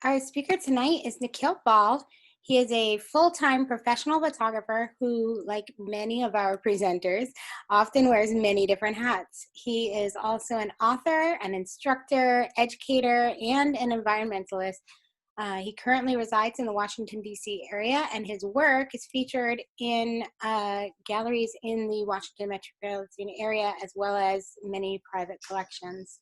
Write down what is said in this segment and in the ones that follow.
Our speaker tonight is Nikhil Bahl. He is a full-time professional photographer who, like many of our presenters, often wears many different hats. He is also an author, an instructor, educator, and an environmentalist. He currently resides in the Washington, D.C. area, and his work is featured in galleries in the Washington metropolitan area, as well as many private collections.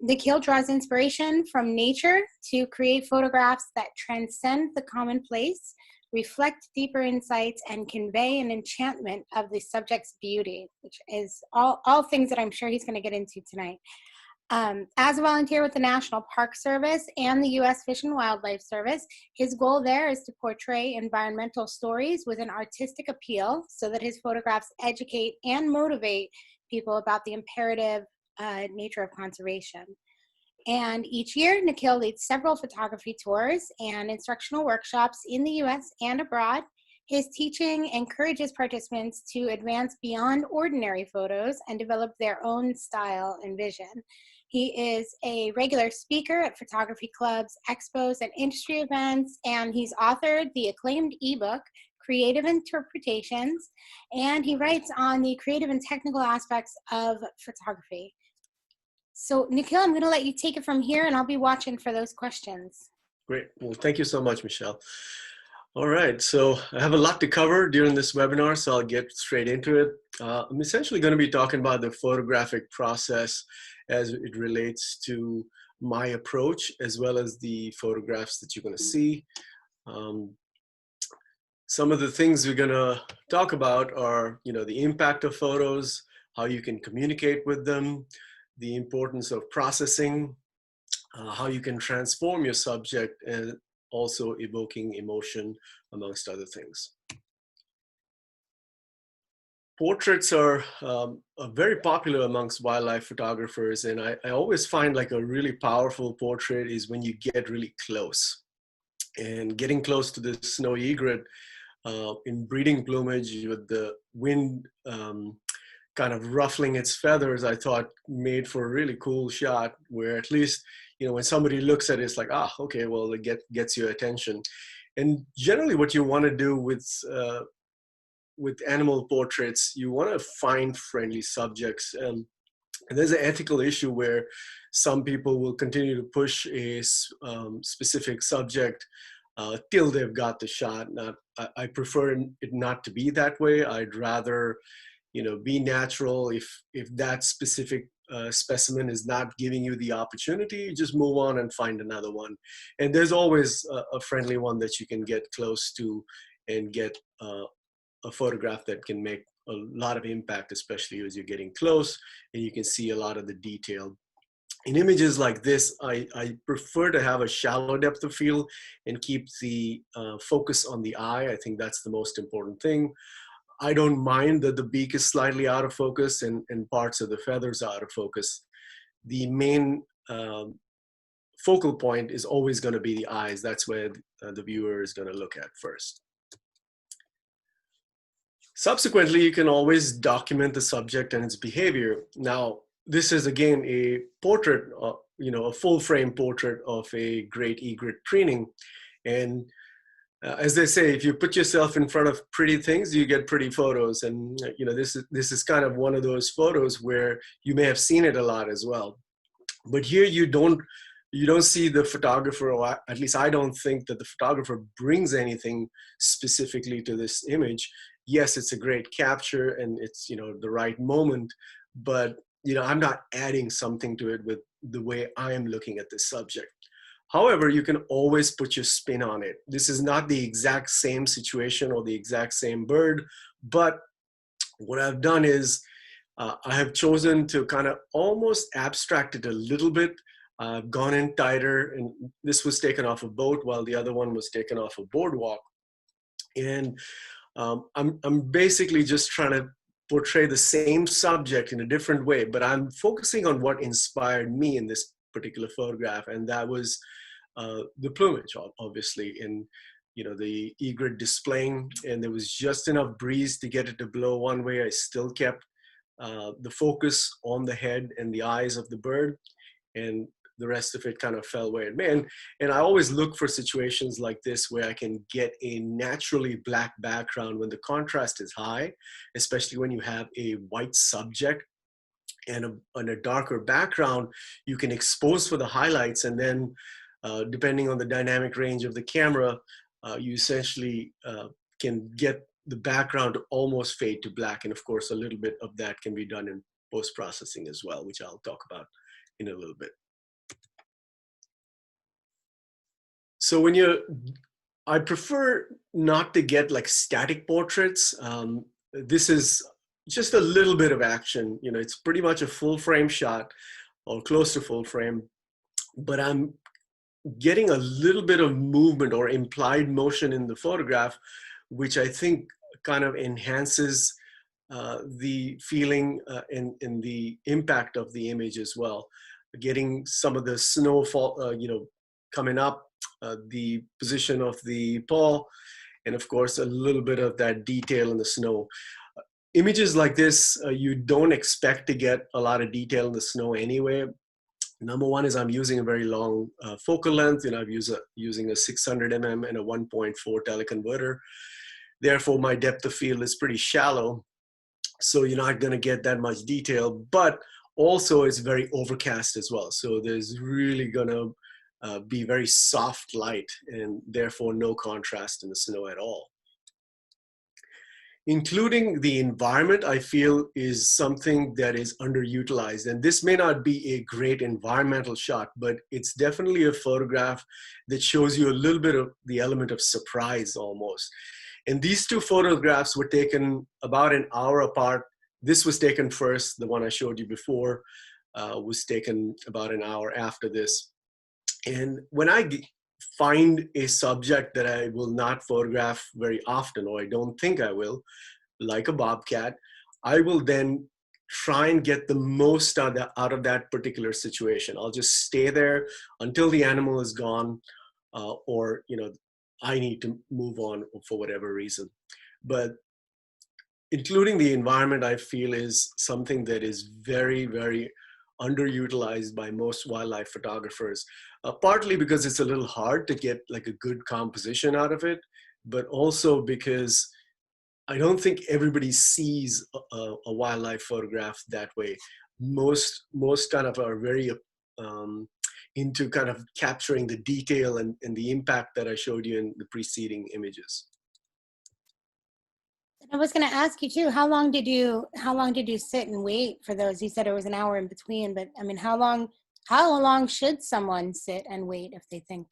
Nikhil draws inspiration from nature to create photographs that transcend the commonplace, reflect deeper insights, and convey an enchantment of the subject's beauty, which is all things that I'm sure he's going to get into tonight. As a volunteer with the National Park Service and the U.S. Fish and Wildlife Service, his goal there is to portray environmental stories with an artistic appeal so that his photographs educate and motivate people about the imperative nature of conservation. And each year, Nikhil leads several photography tours and instructional workshops in the U.S. and abroad. His teaching encourages participants to advance beyond ordinary photos and develop their own style and vision. He is a regular speaker at photography clubs, expos, and industry events, and he's authored the acclaimed ebook, Creative Interpretations, and he writes on the creative and technical aspects of photography. So, Nikhil, I'm going to let you take it from here, and I'll be watching for those questions. Great. Well, thank you so much, Michelle. All right, so I have a lot to cover during this webinar, so I'll get straight into it. I'm essentially going to be talking about the photographic process as it relates to my approach, as well as the photographs that you're going to see. Some of the things we're going to talk about are, the impact of photos, how you can communicate with them, the importance of processing, how you can transform your subject, and also evoking emotion, amongst other things. Portraits are very popular amongst wildlife photographers, and I always find like a really powerful portrait is when you get really close. And getting close to the snowy egret in breeding plumage with the wind kind of ruffling its feathers, I thought made for a really cool shot where at least, when somebody looks at it, it's like, okay, well, it gets your attention. And generally what you want to do with animal portraits, you want to find friendly subjects. And there's an ethical issue where some people will continue to push a specific subject till they've got the shot. I prefer it not to be that way. I'd rather be natural. If that specific specimen is not giving you the opportunity, just move on and find another one. And there's always a friendly one that you can get close to and get a photograph that can make a lot of impact, especially as you're getting close and you can see a lot of the detail. In images like this, I prefer to have a shallow depth of field and keep the focus on the eye. I think that's the most important thing. I don't mind that the beak is slightly out of focus and parts of the feathers are out of focus. The main focal point is always going to be the eyes. That's where the viewer is going to look at first. Subsequently, you can always document the subject and its behavior. Now, this is again a portrait, a full frame portrait of a great egret preening. And as they say, if you put yourself in front of pretty things, you get pretty photos. And this is kind of one of those photos where you may have seen it a lot as well. But here you don't see the photographer, or at least I don't think that the photographer brings anything specifically to this image. Yes, it's a great capture and it's the right moment, but I'm not adding something to it with the way I am looking at this subject. However, you can always put your spin on it. This is not the exact same situation or the exact same bird, but what I've done is I have chosen to kind of almost abstract it a little bit. I've gone in tighter, and this was taken off a boat while the other one was taken off a boardwalk. And I'm basically just trying to portray the same subject in a different way, but I'm focusing on what inspired me in this particular photograph, and that was the plumage, obviously, in the egret displaying, and there was just enough breeze to get it to blow one way. I still kept the focus on the head and the eyes of the bird, and the rest of it kind of fell where it may. And I always look for situations like this where I can get a naturally black background when the contrast is high, especially when you have a white subject and a darker background. You can expose for the highlights, and then depending on the dynamic range of the camera, you essentially can get the background to almost fade to black. And of course, a little bit of that can be done in post-processing as well, which I'll talk about in a little bit. So I prefer not to get like static portraits. This is just a little bit of action. You know, it's pretty much a full frame shot or close to full frame, but I'm getting a little bit of movement or implied motion in the photograph, which I think kind of enhances the feeling and the impact of the image as well. Getting some of the snowfall, coming up, the position of the paw, and of course, a little bit of that detail in the snow. Images like this, you don't expect to get a lot of detail in the snow anyway. Number one is I'm using a very long focal length, and I'm using a 600 mm and a 1.4 teleconverter. Therefore, my depth of field is pretty shallow, so you're not going to get that much detail, but also it's very overcast as well. So there's really going to be very soft light and therefore no contrast in the snow at all. Including the environment, I feel, is something that is underutilized. And this may not be a great environmental shot, but it's definitely a photograph that shows you a little bit of the element of surprise almost. And these two photographs were taken about an hour apart. This was taken first. The one I showed you before was taken about an hour after this. And when I find a subject that I will not photograph very often, or I don't think I will, like a bobcat, I will then try and get the most out of that particular situation. I'll just stay there until the animal is gone, or I need to move on for whatever reason. But including the environment, I feel, is something that is very, very underutilized by most wildlife photographers, partly because it's a little hard to get like a good composition out of it, but also because I don't think everybody sees a wildlife photograph that way. Most kind of are very into kind of capturing the detail and the impact that I showed you in the preceding images. I was going to ask you too, how long did you sit and wait for those? You said it was an hour in between, but I mean, how long should someone sit and wait if they think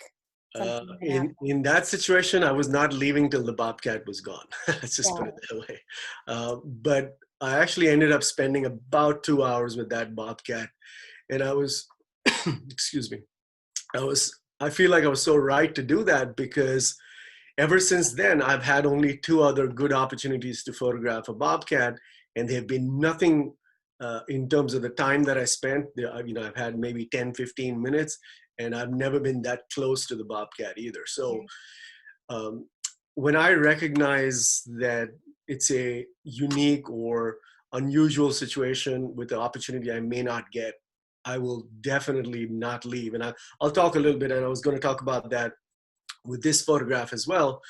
something in that situation, I was not leaving till the bobcat was gone. Let's just put it that way. But I actually ended up spending about 2 hours with that bobcat, and I was, excuse me, I feel like I was so right to do that, because ever since then, I've had only 2 other good opportunities to photograph a bobcat, and there have been nothing in terms of the time that I spent. I've had maybe 10, 15 minutes, and I've never been that close to the bobcat either. So when I recognize that it's a unique or unusual situation with the opportunity I may not get, I will definitely not leave. And I'll talk a little bit, and I was going to talk about that with this photograph as well.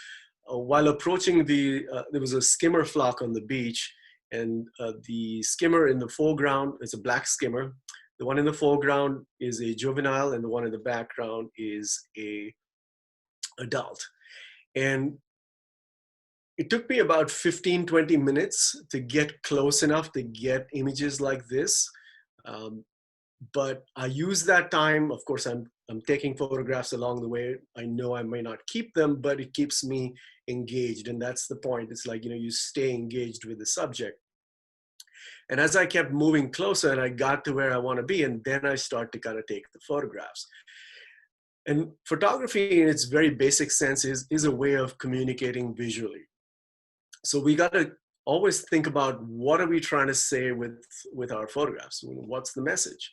While approaching there was a skimmer flock on the beach, and the skimmer in the foreground is a black skimmer. The one in the foreground is a juvenile, and the one in the background is a adult. And it took me about 15, 20 minutes to get close enough to get images like this. But I use that time. Of course, I'm taking photographs along the way. I know I may not keep them, but it keeps me engaged. And that's the point. It's like, you stay engaged with the subject. And as I kept moving closer and I got to where I want to be, and then I start to kind of take the photographs. And photography in its very basic sense is a way of communicating visually. So we got to always think about, what are we trying to say with our photographs? What's the message?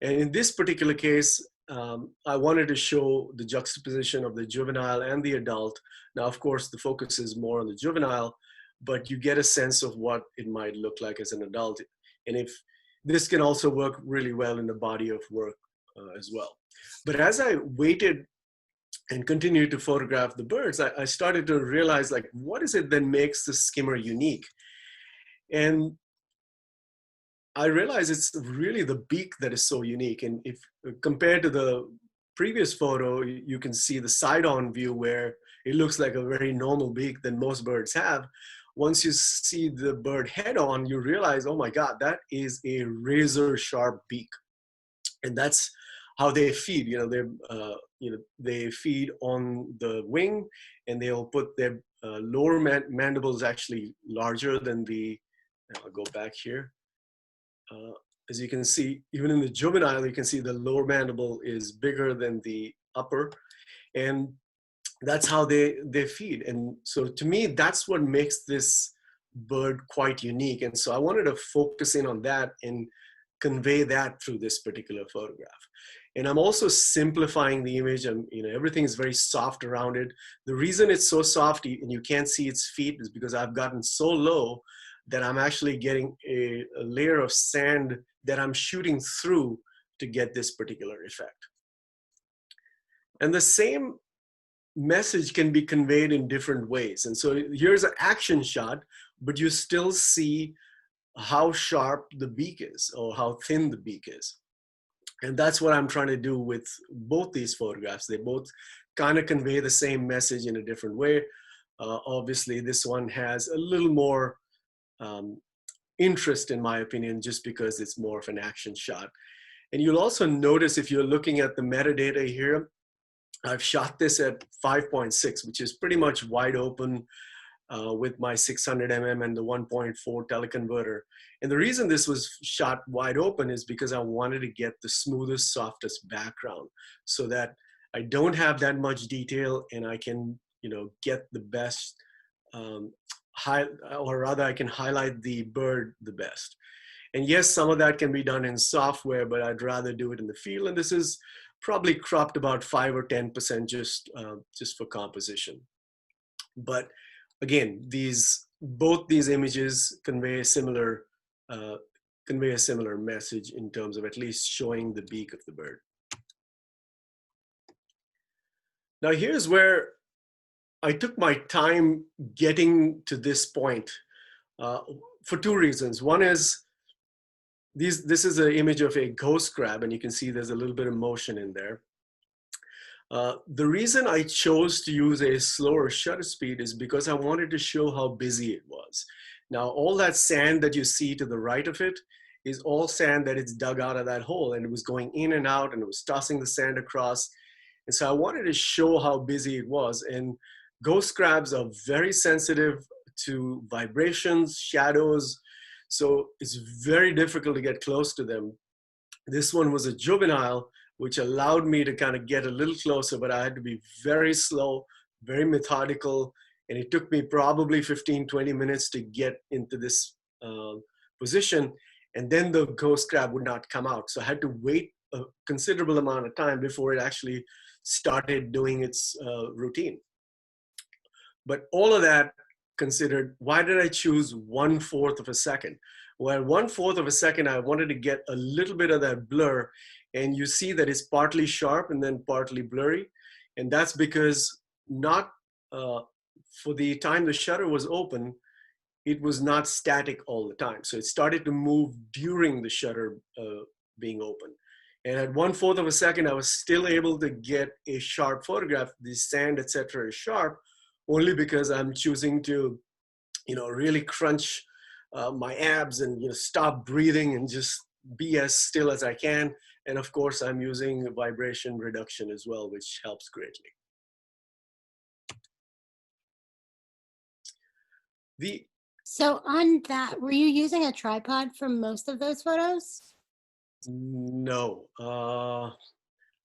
And in this particular case, I wanted to show the juxtaposition of the juvenile and the adult. Now, of course, the focus is more on the juvenile, but you get a sense of what it might look like as an adult. And if this can also work really well in the body of work as well. But as I waited and continued to photograph the birds, I started to realize, like, what is it that makes the skimmer unique? And I realized it's really the beak that is so unique. And if compared to the previous photo, you can see the side-on view where it looks like a very normal beak that most birds have. Once you see the bird head-on, you realize, oh my God, that is a razor-sharp beak. And that's how they feed. They feed on the wing, and they'll put their lower mandibles actually larger than the. I'll go back here. As you can see, even in the juvenile, you can see the lower mandible is bigger than the upper, and that's how they feed. And so to me, that's what makes this bird quite unique. And so I wanted to focus in on that and convey that through this particular photograph. And I'm also simplifying the image, and everything is very soft around it. The reason it's so soft and you can't see its feet is because I've gotten so low that I'm actually getting a layer of sand that I'm shooting through to get this particular effect. And the same message can be conveyed in different ways. And so here's an action shot, but you still see how sharp the beak is or how thin the beak is. And that's what I'm trying to do with both these photographs. They both kind of convey the same message in a different way. Obviously, this one has a little more interest, in my opinion, just because it's more of an action shot. And you'll also notice, if you're looking at the metadata here, I've shot this at 5.6, which is pretty much wide open with my 600 mm and the 1.4 teleconverter. And the reason this was shot wide open is because I wanted to get the smoothest, softest background so that I don't have that much detail, and I can, get the best, or rather I can highlight the bird the best. And yes, some of that can be done in software, but I'd rather do it in the field. And this is probably cropped about 5 or 10% just for composition. But again, both these images convey a similar message in terms of at least showing the beak of the bird. Now here's where I took my time getting to this point for two reasons. One is this is an image of a ghost crab, and you can see there's a little bit of motion in there. The reason I chose to use a slower shutter speed is because I wanted to show how busy it was. Now, all that sand that you see to the right of it is all sand that it's dug out of that hole, and it was going in and out, and it was tossing the sand across. And so I wanted to show how busy it was. And ghost crabs are very sensitive to vibrations, shadows, so it's very difficult to get close to them. This one was a juvenile, which allowed me to kind of get a little closer, but I had to be very slow, very methodical, and it took me probably 15, 20 minutes to get into this position, and then the ghost crab would not come out. So I had to wait a considerable amount of time before it actually started doing its routine. But all of that considered, why did I choose 1/4 of a second? Well, 1/4 of a second, I wanted to get a little bit of that blur. And you see that it's partly sharp and then partly blurry. And that's because for the time the shutter was open, it was not static all the time. So it started to move during the shutter being open. And at 1/4 of a second, I was still able to get a sharp photograph. The sand, etc., is sharp only because I'm choosing to, really crunch my abs and stop breathing and just be as still as I can. And of course, I'm using vibration reduction as well, which helps greatly. So on that, were you using a tripod for most of those photos? No. Are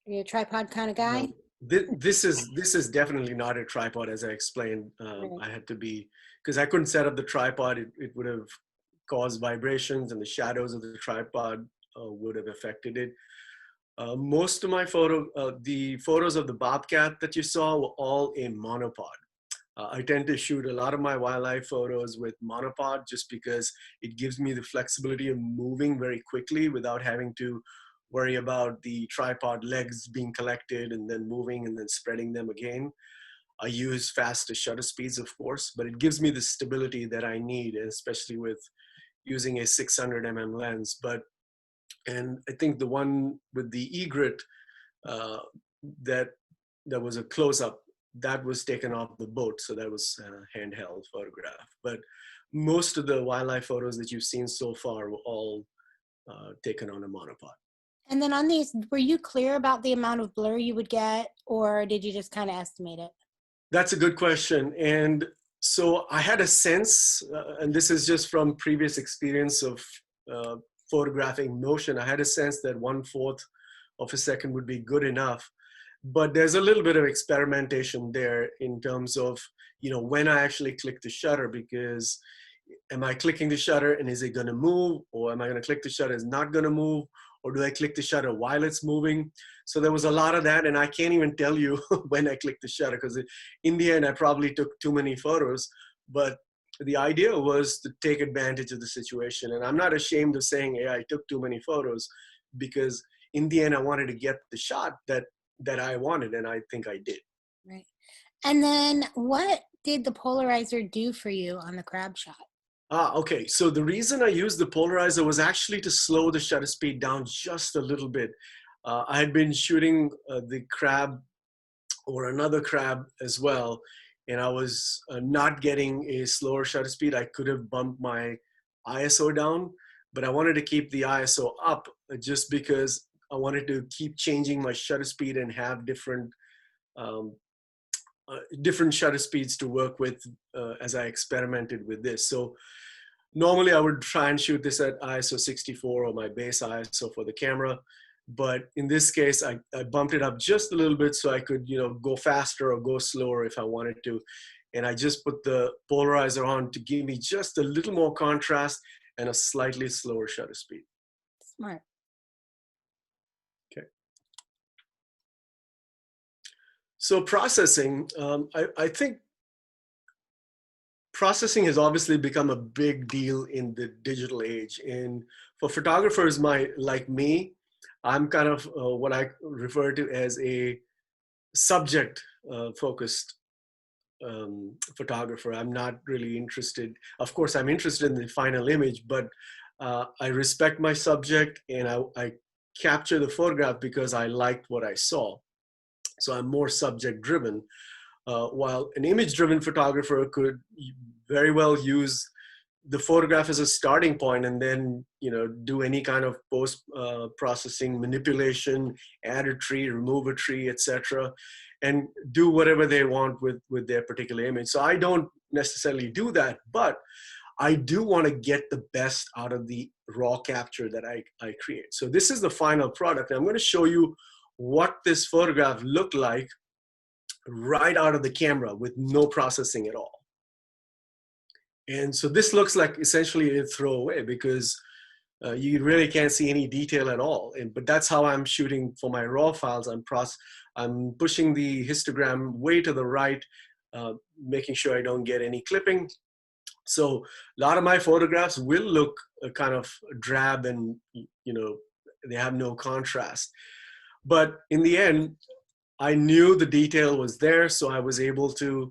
you a tripod kind of guy? No. This is definitely not a tripod, as I explained. Right. I had to be, because I couldn't set up the tripod. It would have caused vibrations, and the shadows of the tripod would have affected it. Most of my the photos of the bobcat that you saw were all in monopod. I tend to shoot a lot of my wildlife photos with monopod just because it gives me the flexibility of moving very quickly without having to worry about the tripod legs being collected and then moving and then spreading them again. I use faster shutter speeds, of course, but it gives me the stability that I need, especially with using a 600 lens. And I think the one with the egret uh, that was a close-up, that was taken off the boat, so that was a handheld photograph. But most of the wildlife photos that you've seen so far were all taken on a monopod. And then on these, were you clear about the amount of blur you would get, or did you just kind of estimate it? That's a good question. And so I had a sense, and this is just from previous experience of uh, photographing motion, I had a sense that 1/4 of a second would be good enough. But there's a little bit of experimentation there in terms of, when I actually click the shutter, because am I clicking the shutter and is it going to move, or am I going to click the shutter, it's not going to move, or do I click the shutter while it's moving? So there was a lot of that, and I can't even tell you when I clicked the shutter, because in the end I probably took too many photos. But the idea was to take advantage of the situation, and I'm not ashamed of saying, hey, I took too many photos, because in the end I wanted to get the shot that I wanted, and I think I did. Right. And then what did the polarizer do for you on the crab shot? Okay. So the reason I used the polarizer was actually to slow the shutter speed down just a little bit. I had been shooting the crab or another crab as well, and I was not getting a slower shutter speed. I could have bumped my ISO down, but I wanted to keep the ISO up just because I wanted to keep changing my shutter speed and have um, different shutter speeds to work with as I experimented with this. So normally I would try and shoot this at ISO 64 or my base ISO for the camera. But in this case, I bumped it up just a little bit so I could, go faster or go slower if I wanted to. And I just put the polarizer on to give me just a little more contrast and a slightly slower shutter speed. Smart. Okay. So processing, I think processing has obviously become a big deal in the digital age. And for photographers like me, I'm kind of what I refer to as a subject focused photographer. I'm not really interested. Of course, I'm interested in the final image, but I respect my subject, and I capture the photograph because I liked what I saw. So I'm more subject driven. While an image-driven photographer could very well use the photograph as a starting point, and then do any kind of post processing manipulation, add a tree, remove a tree, etc., and do whatever they want with their particular image. So I don't necessarily do that, but I do want to get the best out of the raw capture that I create. So this is the final product. I'm going to show you what this photograph looked like right out of the camera with no processing at all. And so this looks like essentially a throwaway, because you really can't see any detail at all. But that's how I'm shooting for my raw files. I'm pushing the histogram way to the right, making sure I don't get any clipping. So a lot of my photographs will look kind of drab, and they have no contrast. But in the end, I knew the detail was there, so I was able to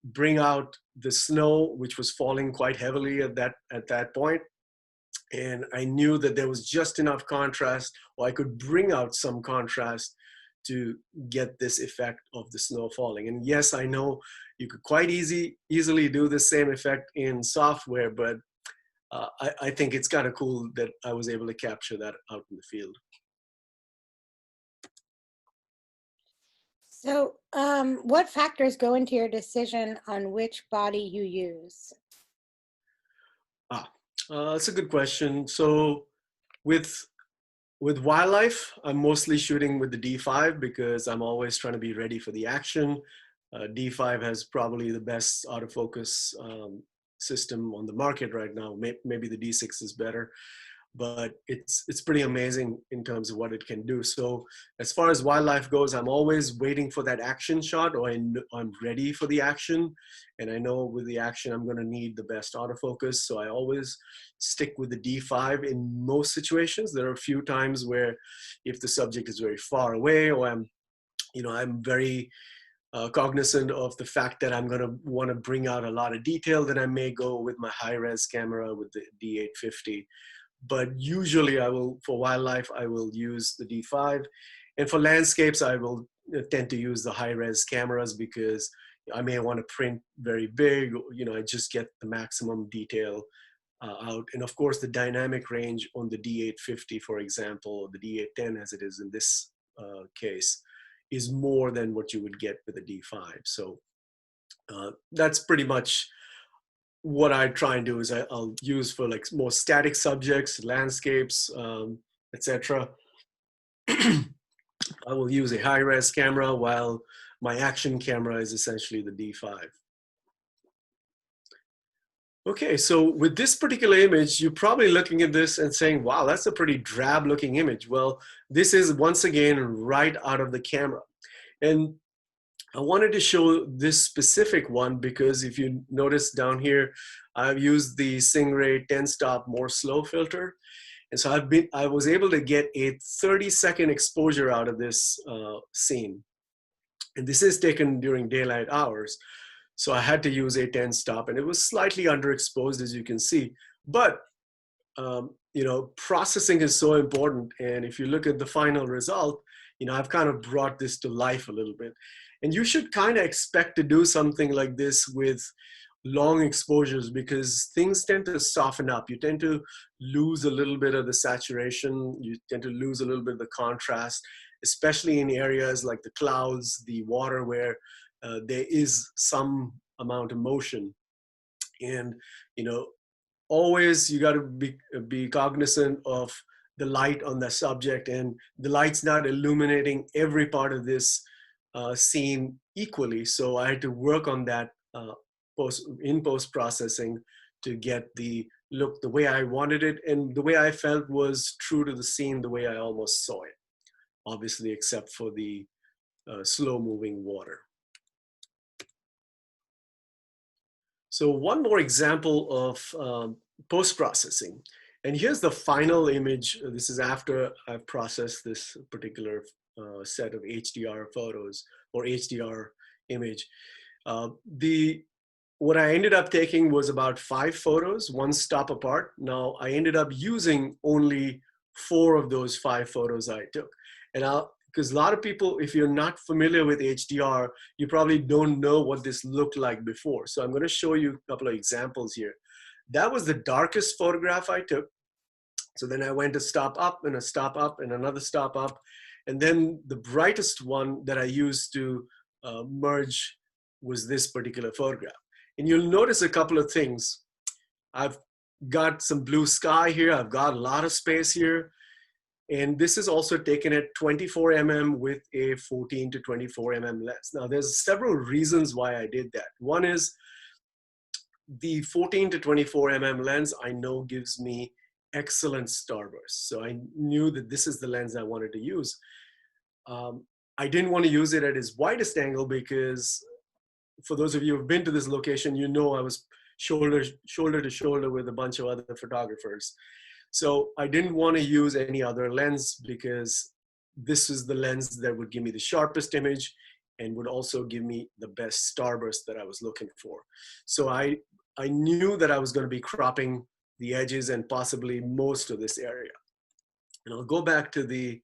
bring out the snow, which was falling quite heavily at that point. And I knew that there was just enough contrast, or I could bring out some contrast to get this effect of the snow falling. And yes, I know you could quite easily do the same effect in software, but I think it's kind of cool that I was able to capture that out in the field. So, what factors go into your decision on which body you use? That's a good question. So with wildlife, I'm mostly shooting with the D5 because I'm always trying to be ready for the action. D5 has probably the best autofocus system on the market right now. Maybe the D6 is better. but it's pretty amazing in terms of what it can do. So as far as wildlife goes, I'm always waiting for that action shot, or I'm ready for the action. And I know with the action, I'm going to need the best autofocus. So I always stick with the D5 in most situations. There are a few times where if the subject is very far away, or I'm very cognizant of the fact that I'm going to want to bring out a lot of detail, then I may go with my high-res camera with the D850. But usually for wildlife, I will use the D5. And for landscapes, I will tend to use the high-res cameras because I may want to print very big, I just get the maximum detail out. And of course, the dynamic range on the D850, for example, or the D810 as it is in this case, is more than what you would get with a D5. So that's pretty much what I try and do. Is I'll use for like more static subjects, landscapes, etc. I will use a high-res camera while my action camera is essentially the D5. Okay, so with this particular image, you're probably looking at this and saying, wow, that's a pretty drab looking image. Well, this is once again right out of the camera. And I wanted to show this specific one because if you notice down here, I've used the Singh-Ray 10-stop more slow filter. And so I was able to get a 30-second exposure out of this scene. And this is taken during daylight hours. So I had to use a 10-stop, and it was slightly underexposed, as you can see. But processing is so important. And if you look at the final result, I've kind of brought this to life a little bit. And you should kind of expect to do something like this with long exposures because things tend to soften up. You tend to lose a little bit of the saturation. You tend to lose a little bit of the contrast, especially in areas like the clouds, the water, where there is some amount of motion. And, always you got to be cognizant of the light on the subject, and the light's not illuminating every part of this scene equally. So I had to work on that post-processing to get the look the way I wanted it, and the way I felt was true to the scene, the way I almost saw it, obviously, except for the slow-moving water. So one more example of post-processing. And here's the final image. This is after I've processed this particular set of HDR photos or HDR image. What I ended up taking was about 5 photos, one stop apart. Now I ended up using only 4 of those 5 photos I took. And because a lot of people, if you're not familiar with HDR, you probably don't know what this looked like before. So I'm going to show you a couple of examples here. That was the darkest photograph I took. So then I went a stop up and a stop up and another stop up. And then the brightest one that I used to merge was this particular photograph. And you'll notice a couple of things. I've got some blue sky here. I've got a lot of space here. And this is also taken at 24 mm with a 14 to 24 mm lens. Now, there's several reasons why I did that. One is the 14 to 24 mm lens I know gives me excellent starburst. So I knew that this is the lens I wanted to use. I didn't want to use it at its widest angle because for those of you who've been to this location, you know I was shoulder to shoulder with a bunch of other photographers. So I didn't want to use any other lens because this is the lens that would give me the sharpest image and would also give me the best starburst that I was looking for. So I knew that I was going to be cropping the edges and possibly most of this area. And I'll go back to the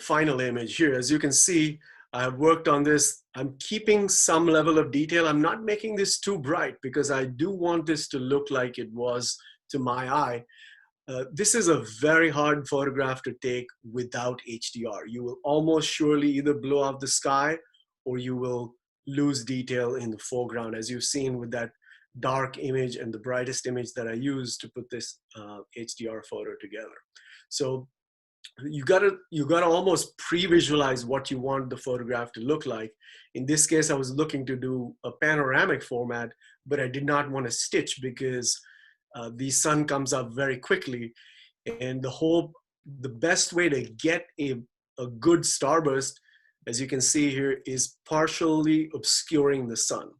final image here. As you can see, I've worked on this. I'm keeping some level of detail. I'm not making this too bright because I do want this to look like it was to my eye. This is a very hard photograph to take without HDR. You will almost surely either blow out the sky or you will lose detail in the foreground, as you've seen with that dark image and the brightest image that I used to put this HDR photo together. So you gotta almost pre-visualize what you want the photograph to look like. In this case, I was looking to do a panoramic format, but I did not want to stitch because the sun comes up very quickly. And the best way to get a good starburst, as you can see here, is partially obscuring the sun.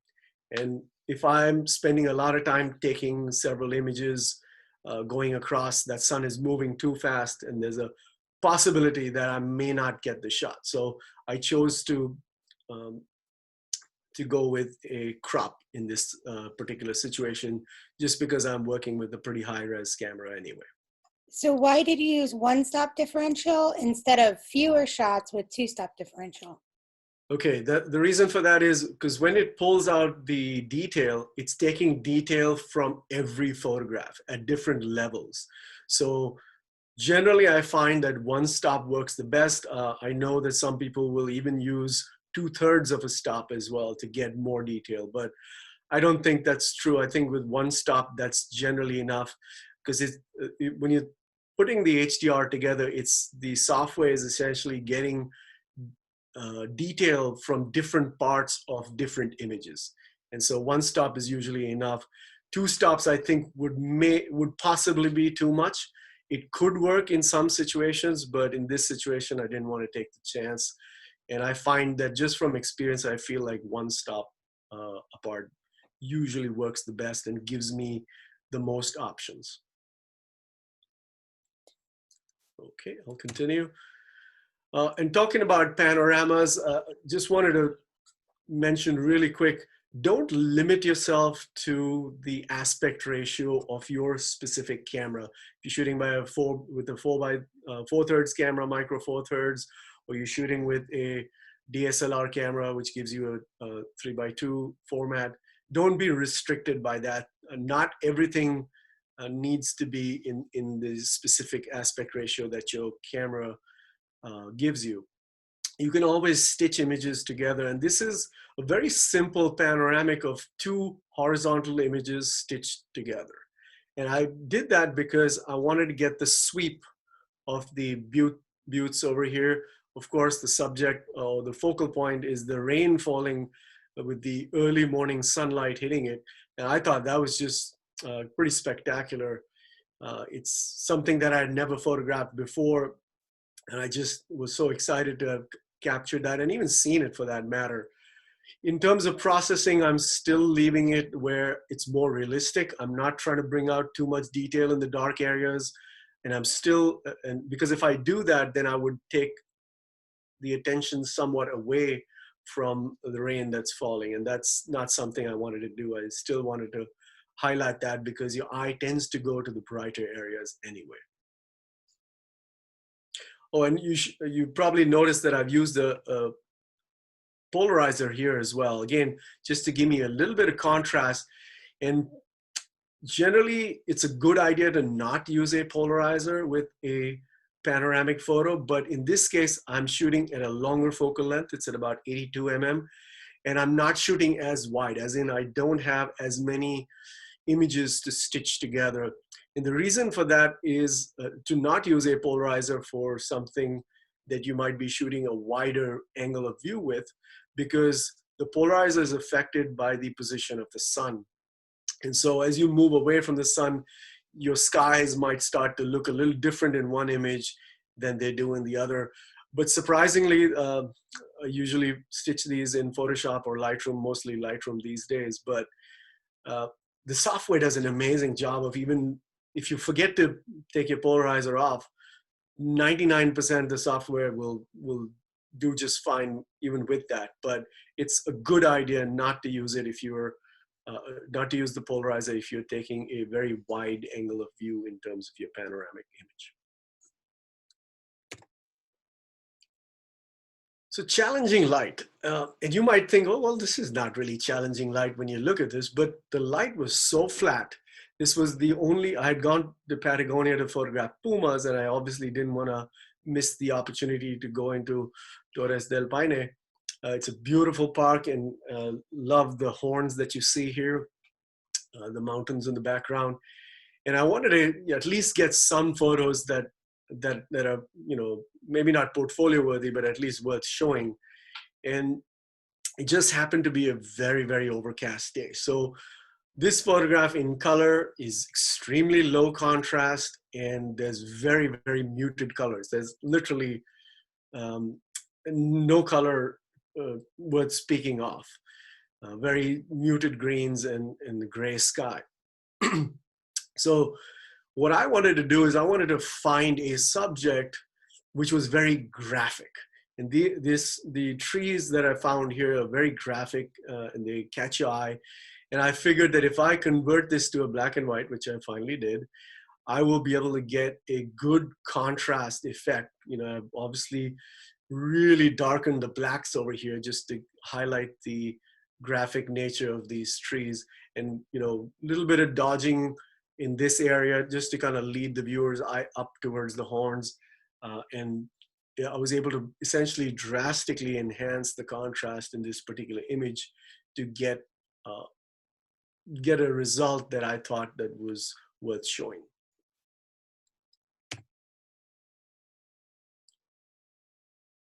And if I'm spending a lot of time taking several images, going across, that sun is moving too fast, and there's a possibility that I may not get the shot. So I chose um, to go with a crop in this particular situation, just because I'm working with a pretty high res camera anyway. So why did you use one stop differential instead of fewer shots with two stop differential? Okay, the reason for that is because when it pulls out the detail, it's taking detail from every photograph at different levels. So generally, I find that one stop works the best. I know that some people will even use 2/3 of a stop as well to get more detail, but I don't think that's true. I think with one stop, that's generally enough, because when you're putting the HDR together, it's the software is essentially getting detail from different parts of different images. And so one stop is usually enough. Two stops, I think, would possibly be too much. It could work in some situations, but in this situation, I didn't want to take the chance. And I find that just from experience, I feel like one stop apart usually works the best and gives me the most options. Okay, I'll continue. And talking about panoramas, just wanted to mention really quick, don't limit yourself to the aspect ratio of your specific camera. If you're shooting with a 4x4/3 camera, micro 4/3, or you're shooting with a DSLR camera, which gives you a 3x2 format, don't be restricted by that. Not everything needs to be in the specific aspect ratio that your camera gives you. You can always stitch images together, and this is a very simple panoramic of two horizontal images stitched together. And I did that because I wanted to get the sweep of the buttes over here. Of course, the subject or the focal point is the rain falling with the early morning sunlight hitting it. And I thought that was just pretty spectacular. It's something that I had never photographed before, and I just was so excited to have captured that and even seen it for that matter. In terms of processing, I'm still leaving it where it's more realistic. I'm not trying to bring out too much detail in the dark areas. And I'm still, and because if I do that, then I would take the attention somewhat away from the rain that's falling. And that's not something I wanted to do. I still wanted to highlight that because your eye tends to go to the brighter areas anyway. Oh, and you probably noticed that I've used a polarizer here as well. Again, just to give me a little bit of contrast. And generally, it's a good idea to not use a polarizer with a panoramic photo. But in this case, I'm shooting at a longer focal length. It's at about 82 mm. And I'm not shooting as wide, as in I don't have as many images to stitch together. And the reason for that is to not use a polarizer for something that you might be shooting a wider angle of view with, because the polarizer is affected by the position of the sun. And so as you move away from the sun, your skies might start to look a little different in one image than they do in the other. But surprisingly, I usually stitch these in Photoshop or Lightroom, mostly Lightroom these days. But the software does an amazing job of, even if you forget to take your polarizer off, 99% of the software will do just fine even with that. But it's a good idea not to use it if you're not to use the polarizer if you're taking a very wide angle of view in terms of your panoramic image. So challenging light, and you might think, oh, well, this is not really challenging light when you look at this, but the light was so flat. This was the only, I had gone to Patagonia to photograph pumas, and I obviously didn't want to miss the opportunity to go into Torres del Paine. It's a beautiful park, and love the horns that you see here, the mountains in the background. And I wanted to at least get some photos that are, you know, maybe not portfolio worthy, but at least worth showing. And it just happened to be a very, very overcast day. So This photograph in color is extremely low contrast, and there's very, very muted colors. There's literally no color worth speaking of. Very muted greens and the gray sky. So what I wanted to do is I wanted to find a subject which was very graphic. And the trees that I found here are very graphic and they catch your eye. And I figured that if I convert this to a black and white, which I finally did, I will be able to get a good contrast effect. You know, I've obviously really darkened the blacks over here just to highlight the graphic nature of these trees, and you know, a little bit of dodging in this area just to kind of lead the viewer's eye up towards the horns. And I was able to essentially drastically enhance the contrast in this particular image to get a result that I thought that was worth showing.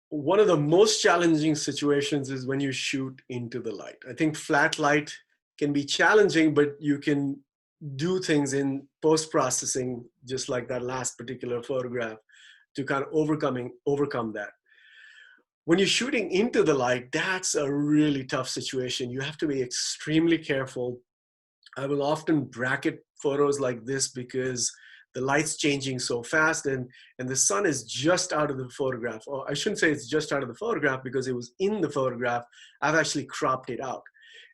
One of the most challenging situations is when you shoot into the light. I think flat light can be challenging, but you can do things in post-processing, just like that last particular photograph, to kind of overcome that. When you're shooting into the light, that's a really tough situation. You have to be extremely careful. I will often bracket photos like this because the light's changing so fast, and the sun is just out of the photograph. Or I shouldn't say it's just out of the photograph because it was in the photograph. I've actually cropped it out.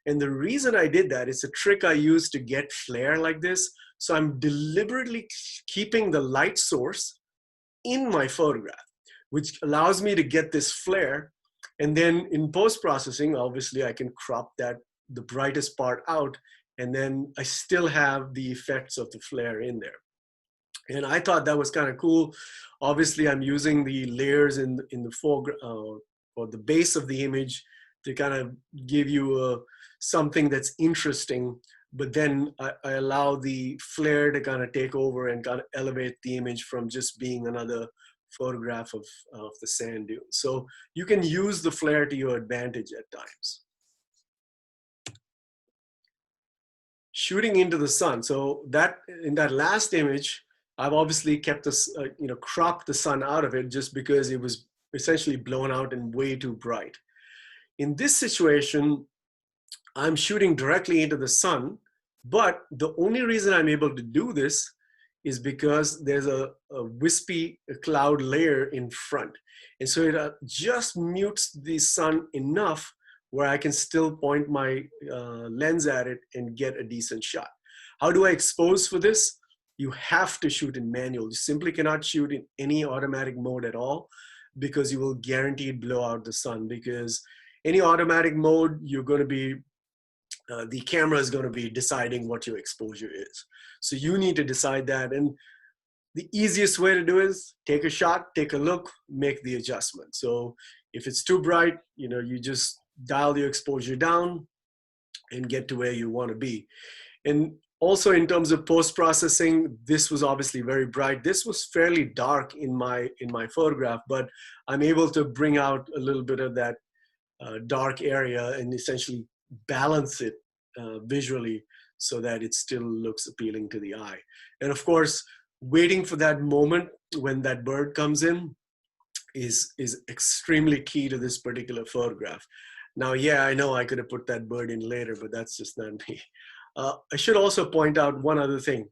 And the reason I did that is a trick I use to get flare like this. So I'm deliberately keeping the light source in my photograph, which allows me to get this flare. And then in post-processing, obviously I can crop that, the brightest part out, and then I still have the effects of the flare in there. And I thought that was kind of cool. Obviously, I'm using the layers in the foreground or the base of the image to kind of give you something that's interesting. But then I allow the flare to kind of take over and kind of elevate the image from just being another photograph of the sand dunes. So you can use the flare to your advantage at times. Shooting into the sun. So that in that last image, I've obviously kept this, cropped the sun out of it just because it was essentially blown out and way too bright. In this situation, I'm shooting directly into the sun, but the only reason I'm able to do this is because there's a wispy cloud layer in front. And so it just mutes the sun enough where I can still point my lens at it and get a decent shot. How do I expose for this? You have to shoot in manual. You simply cannot shoot in any automatic mode at all because you will guaranteed blow out the sun, because any automatic mode, you're going to be, the camera is going to be deciding what your exposure is. So you need to decide that. And the easiest way to do is take a shot, take a look, make the adjustment. So if it's too bright, you just dial your exposure down and get to where you want to be. And also in terms of post-processing, this was obviously very bright. This was fairly dark in my photograph, but I'm able to bring out a little bit of that dark area and essentially balance it visually so that it still looks appealing to the eye. And of course, waiting for that moment when that bird comes in is extremely key to this particular photograph. Now, yeah, I know I could have put that bird in later, but that's just not me. I should also point out one other thing.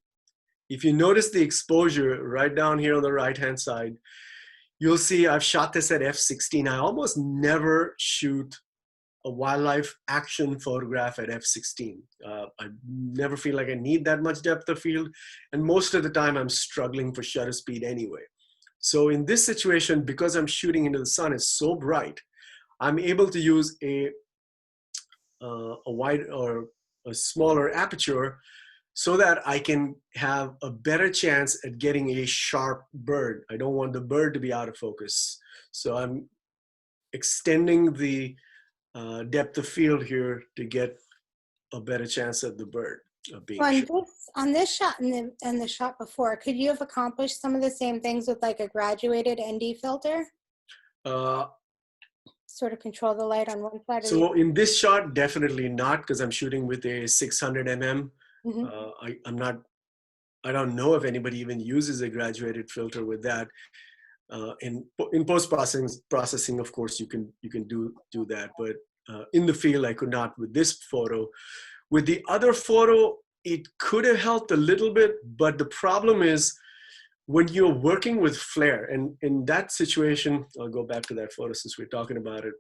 If you notice the exposure right down here on the right-hand side, you'll see I've shot this at f/16. I almost never shoot a wildlife action photograph at f/16. I never feel like I need that much depth of field. And most of the time I'm struggling for shutter speed anyway. So in this situation, because I'm shooting into the sun, it's so bright, I'm able to use a wide or a smaller aperture so that I can have a better chance at getting a sharp bird. I don't want the bird to be out of focus. So I'm extending the depth of field here to get a better chance at the bird being shot. On this shot and the shot before, could you have accomplished some of the same things with like a graduated ND filter? Sort of control the light on one side. So in this shot, definitely not, because I'm shooting with a 600 mm. Hmm. I don't know if anybody even uses a graduated filter with that. In post processing, of course, you can do that, but in the field, I could not with this photo. With the other photo, it could have helped a little bit, but the problem is when you're working with flare, and in that situation, I'll go back to that photo since we're talking about it.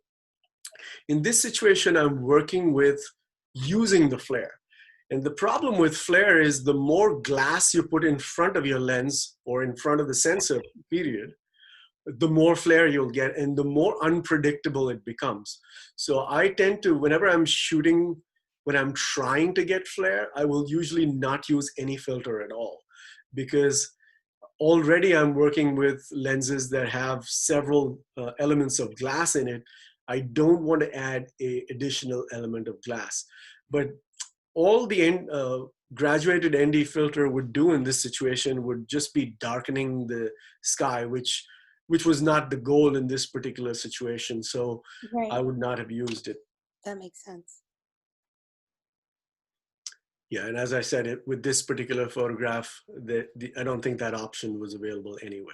In this situation, I'm working with using the flare. And the problem with flare is the more glass you put in front of your lens or in front of the sensor, period, the more flare you'll get and the more unpredictable it becomes. So I tend to, whenever I'm shooting, when I'm trying to get flare, I will usually not use any filter at all, because already I'm working with lenses that have several elements of glass in it. I don't want to add a additional element of glass. But all the graduated ND filter would do in this situation would just be darkening the sky, which was not the goal in this particular situation. So I Right. would not have used it. That makes sense. Yeah, and as I said, with this particular photograph, I don't think that option was available anyway.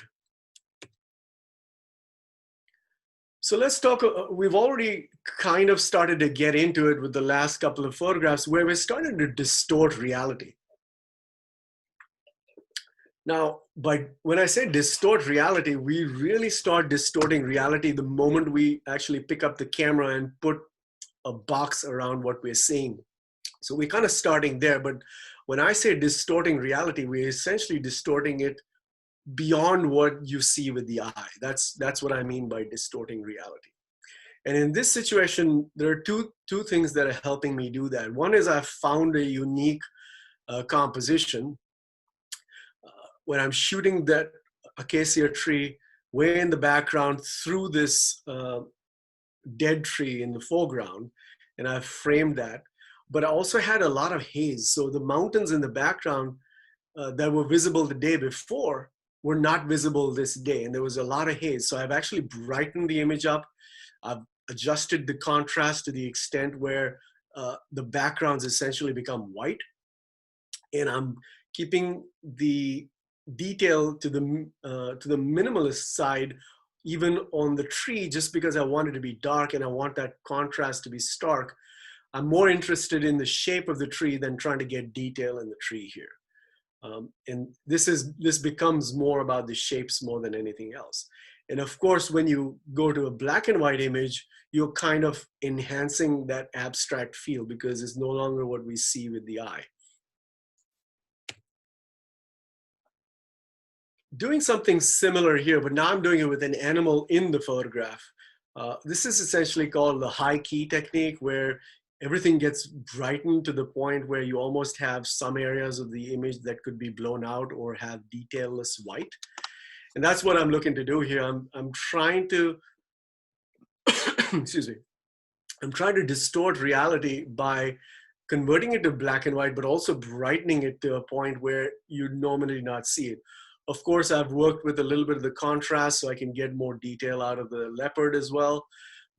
So let's talk, we've already kind of started to get into it with the last couple of photographs where we're starting to distort reality. Now, when I say distort reality, we really start distorting reality the moment we actually pick up the camera and put a box around what we're seeing. So we're kind of starting there, but when I say distorting reality, we're essentially distorting it beyond what you see with the eye. That's what I mean by distorting reality. And in this situation, there are two things that are helping me do that. One is I've found a unique composition. When I'm shooting that acacia tree way in the background through this dead tree in the foreground, and I've framed that. But I also had a lot of haze. So the mountains in the background that were visible the day before were not visible this day. And there was a lot of haze. So I've actually brightened the image up. I've adjusted the contrast to the extent where the backgrounds essentially become white. And I'm keeping the detail to the minimalist side, even on the tree, just because I want it to be dark and I want that contrast to be stark. I'm more interested in the shape of the tree than trying to get detail in the tree here. And this becomes more about the shapes more than anything else. And of course, when you go to a black and white image, you're kind of enhancing that abstract feel because it's no longer what we see with the eye. Doing something similar here, but now I'm doing it with an animal in the photograph. This is essentially called the high key technique, where everything gets brightened to the point where you almost have some areas of the image that could be blown out or have detailless white. And that's what I'm looking to do here. I'm trying to, excuse me, I'm trying to distort reality by converting it to black and white, but also brightening it to a point where you normally not see it. Of course, I've worked with a little bit of the contrast so I can get more detail out of the leopard as well.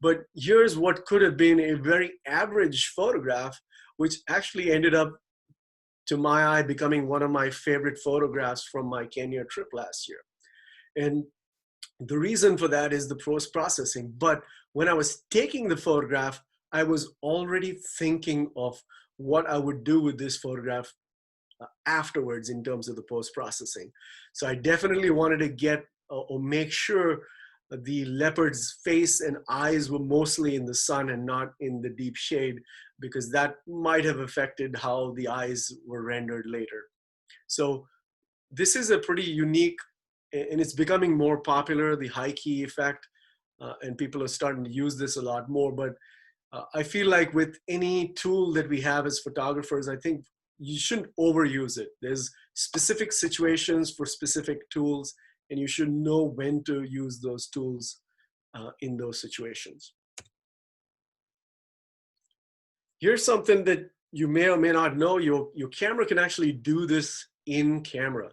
But here's what could have been a very average photograph, which actually ended up, to my eye, becoming one of my favorite photographs from my Kenya trip last year. And the reason for that is the post-processing. But when I was taking the photograph, I was already thinking of what I would do with this photograph afterwards in terms of the post-processing. So I definitely wanted to get or make sure the leopard's face and eyes were mostly in the sun and not in the deep shade, because that might have affected how the eyes were rendered later. So this is a pretty unique, and it's becoming more popular, the high key effect, and people are starting to use this a lot more. But I feel like with any tool that we have as photographers, I think you shouldn't overuse it. There's specific situations for specific tools, and you should know when to use those tools in those situations. Here's something that you may or may not know. Your camera can actually do this in camera.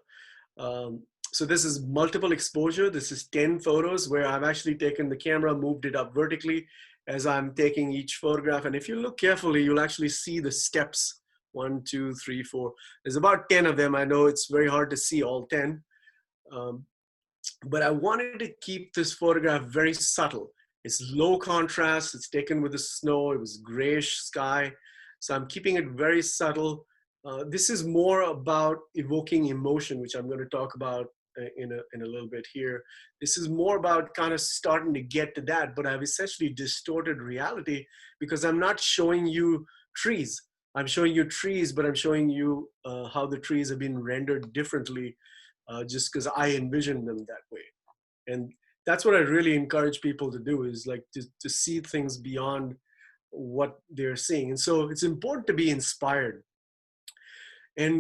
So this is multiple exposure. This is 10 photos where I've actually taken the camera, moved it up vertically as I'm taking each photograph. And if you look carefully, you'll actually see the steps One, two, three, four. There's about 10 of them. I know it's very hard to see all 10. Um, but I wanted to keep this photograph very subtle. It's low contrast. It's taken with the snow. It was grayish sky. So I'm keeping it very subtle. This is more about evoking emotion, which I'm going to talk about in a little bit here. This is more about kind of starting to get to that, but I've essentially distorted reality because I'm not showing you trees. I'm showing you trees, but I'm showing you how the trees have been rendered differently just because I envision them that way. And that's what I really encourage people to do, is like to see things beyond what they're seeing. And so it's important to be inspired and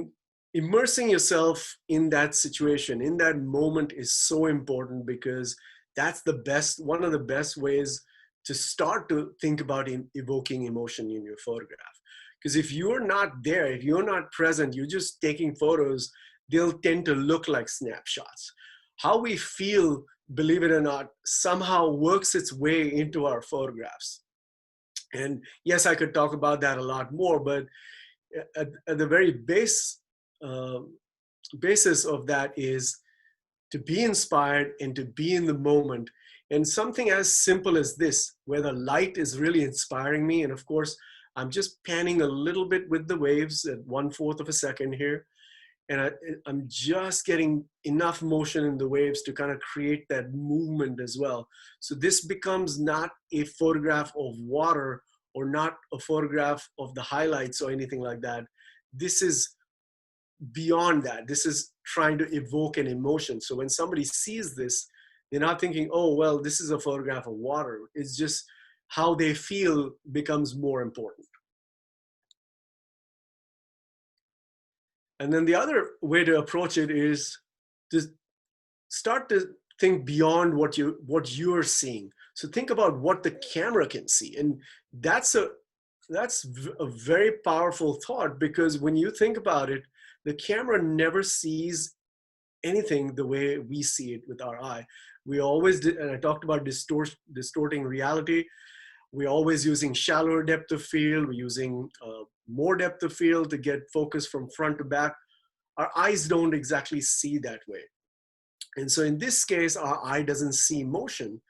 immersing yourself in that situation, in that moment, is so important, because that's the best, one of the best ways to start to think about evoking emotion in your photograph. Because if you're not there, if you're not present, you're just taking photos, they'll tend to look like snapshots. How we feel, believe it or not, somehow works its way into our photographs. And yes, I could talk about that a lot more, but at the very basis of that is to be inspired and to be in the moment. And something as simple as this, where the light is really inspiring me, and of course, I'm just panning a little bit with the waves at 1/4 of a second here. And I'm just getting enough motion in the waves to kind of create that movement as well. So this becomes not a photograph of water, or not a photograph of the highlights or anything like that. This is beyond that. This is trying to evoke an emotion. So when somebody sees this, they're not thinking, oh, well, this is a photograph of water. It's just how they feel becomes more important. And then the other way to approach it is to start to think beyond what you're seeing. So think about what the camera can see. And that's a very powerful thought, because when you think about it, the camera never sees anything the way we see it with our eye. We always did, and I talked about distorting reality. We're always using shallower depth of field. We're using more depth of field to get focus from front to back. Our eyes don't exactly see that way. And so in this case, our eye doesn't see motion.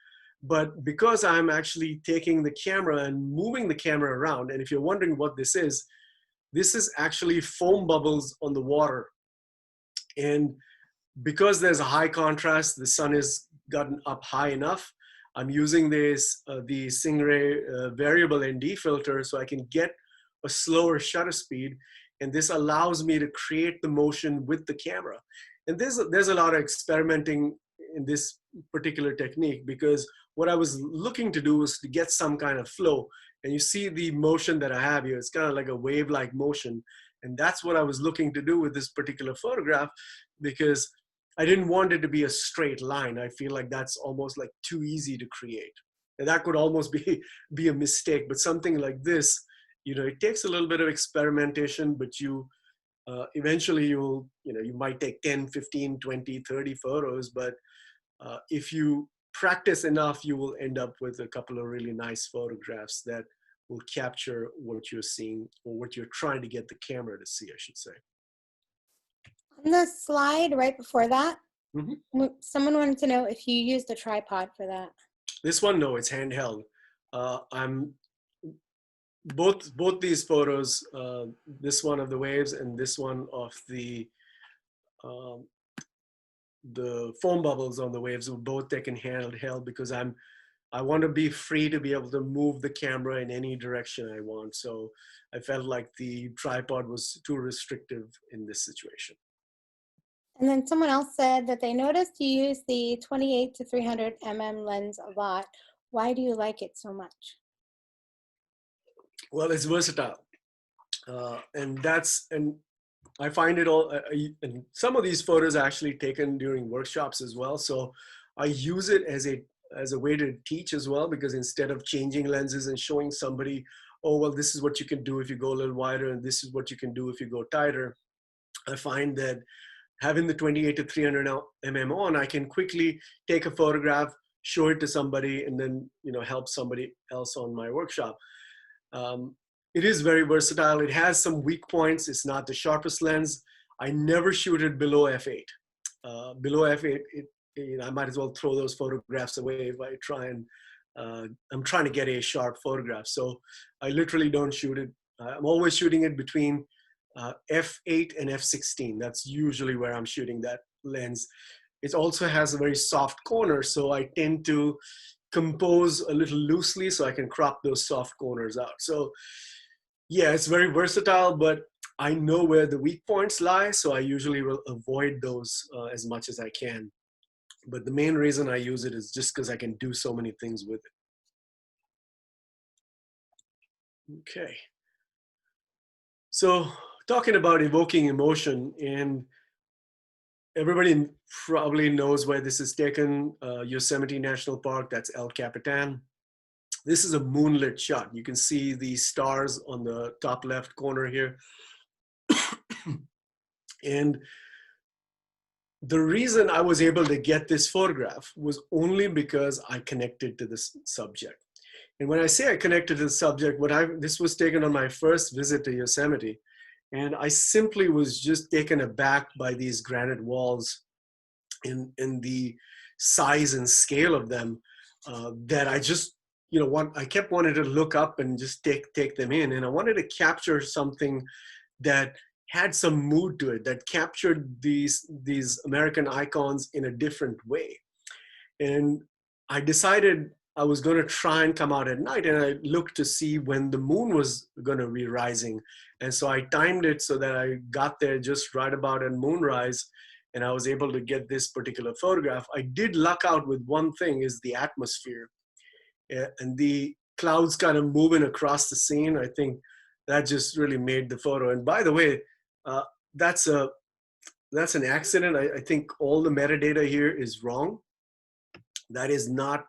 But because I'm actually taking the camera and moving the camera around, and if you're wondering what this is actually foam bubbles on the water. And because there's a high contrast, the sun has gotten up high enough, I'm using this the Singh-Ray variable ND filter, so I can get a slower shutter speed, and this allows me to create the motion with the camera. And there's a lot of experimenting in this particular technique, because what I was looking to do was to get some kind of flow. And you see the motion that I have here, it's kind of like a wave-like motion. And that's what I was looking to do with this particular photograph, because I didn't want it to be a straight line. I feel like that's almost like too easy to create. And that could almost be a mistake. But something like this, it takes a little bit of experimentation, but you eventually you might take 10, 15, 20, 30 photos, but if you practice enough, you will end up with a couple of really nice photographs that will capture what you're seeing, or what you're trying to get the camera to see, I should say. On the slide right before that, Mm-hmm. someone wanted to know if you used a tripod for that. This one, no, it's handheld. I'm both these photos, this one of the waves and this one of the foam bubbles on the waves, were both taken handheld, because I want to be free to be able to move the camera in any direction I want. So I felt like the tripod was too restrictive in this situation. And then someone else said that they noticed you use the 28 to 300 lens a lot. Why do you like it so much? Well, it's versatile. And I find it all, and some of these photos are actually taken during workshops as well. So I use it as a way to teach as well, because instead of changing lenses and showing somebody, oh, well, this is what you can do if you go a little wider, and this is what you can do if you go tighter, I find that having the 28 to 300 on, I can quickly take a photograph, show it to somebody, and then help somebody else on my workshop. it is very versatile. It has some weak points. It's not the sharpest lens. I never shoot it below f8. Below f8, I might as well throw those photographs away if I try and, I'm trying to get a sharp photograph. So I literally don't shoot it. I'm always shooting it between f8 and f16. That's usually where I'm shooting that lens. It also has a very soft corner, so I tend to compose a little loosely so I can crop those soft corners out. So yeah, it's very versatile, but I know where the weak points lie, so I usually will avoid those as much as I can. But the main reason I use it is just because I can do so many things with it. Okay. So talking about evoking emotion, and everybody probably knows where this is taken, Yosemite National Park, that's El Capitan. This is a moonlit shot. You can see the stars on the top left corner here. And the reason I was able to get this photograph was only because I connected to this subject. And when I say I connected to the subject, this was taken on my first visit to Yosemite. And I simply was just taken aback by these granite walls and the size and scale of them, that I just, I kept wanting to look up and just take them in. And I wanted to capture something that had some mood to it, that captured these American icons in a different way. And I decided I was going to try and come out at night, and I looked to see when the moon was going to be rising. And so I timed it so that I got there just right about at moonrise, and I was able to get this particular photograph. I did luck out with one thing, is the atmosphere. And the clouds kind of moving across the scene. I think that just really made the photo. And by the way, that's an accident. I think all the metadata here is wrong. That is not,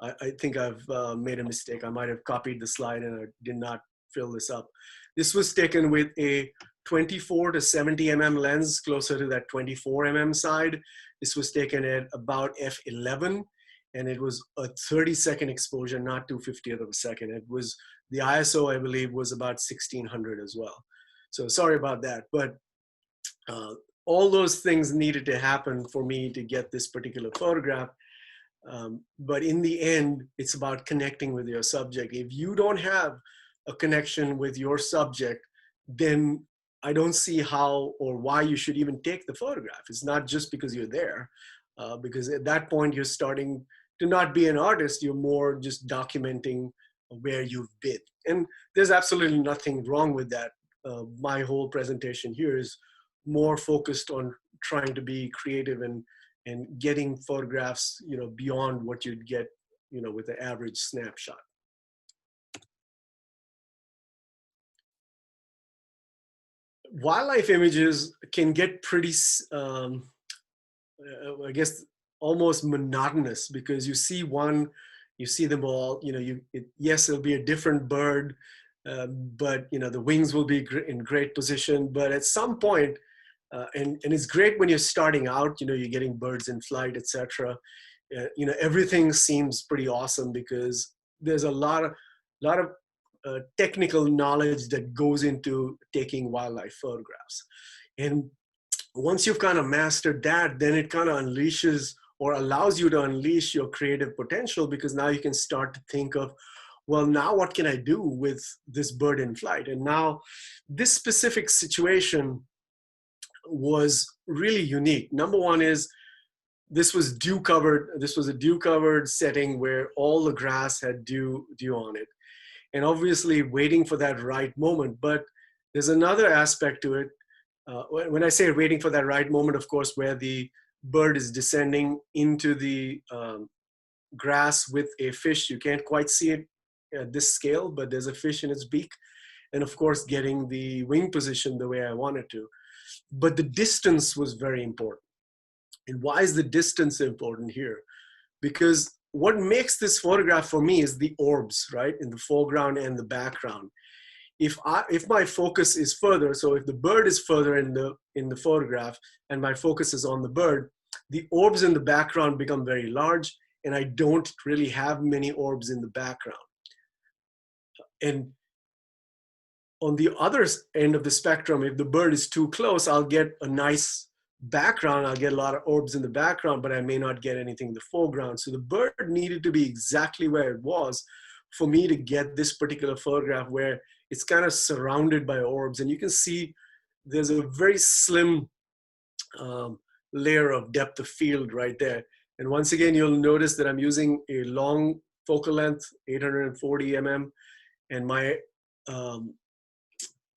I think I've made a mistake. I might have copied the slide and I did not fill this up. This was taken with a 24 to 70 mm lens, closer to that 24 mm side. This was taken at about f11, and it was a 30-second exposure, not 2/50th of a second. It was, the ISO, I believe, was about 1600 as well. So sorry about that, but all those things needed to happen for me to get this particular photograph. But in the end, it's about connecting with your subject. If you don't have a connection with your subject, then I don't see how or why you should even take the photograph. It's not just because you're there, because at that point you're starting to not be an artist, you're more just documenting where you've been. And there's absolutely nothing wrong with that. My whole presentation here is more focused on trying to be creative and getting photographs, beyond what you'd get, with the average snapshot. Wildlife images can get pretty, I guess, almost monotonous, because you see one, you see them all, yes, it'll be a different bird, but the wings will be in great position. But at some point, and it's great when you're starting out, you're getting birds in flight, etc. Everything seems pretty awesome because there's a lot of technical knowledge that goes into taking wildlife photographs. And once you've kind of mastered that, then it kind of unleashes or allows you to unleash your creative potential, because now you can start to think of, well, now what can I do with this bird in flight? And now this specific situation was really unique. Number one is, this was dew covered. This was a dew covered setting where all the grass had dew on it. And obviously waiting for that right moment. But there's another aspect to it. When I say waiting for that right moment, of course, where the bird is descending into the grass with a fish. You can't quite see it at this scale, but there's a fish in its beak. And of course, getting the wing position the way I wanted to. But the distance was very important. And why is the distance important here? Because what makes this photograph for me is the orbs, right? In the foreground and the background. If my focus is further, so if the bird is further in the photograph and my focus is on the bird, the orbs in the background become very large, and I don't really have many orbs in the background. And on the other end of the spectrum, if the bird is too close, I'll get a nice background. I'll get a lot of orbs in the background, but I may not get anything in the foreground. So the bird needed to be exactly where it was for me to get this particular photograph where it's kind of surrounded by orbs. And you can see there's a very slim layer of depth of field right there. And once again, you'll notice that I'm using a long focal length, 840 mm, and my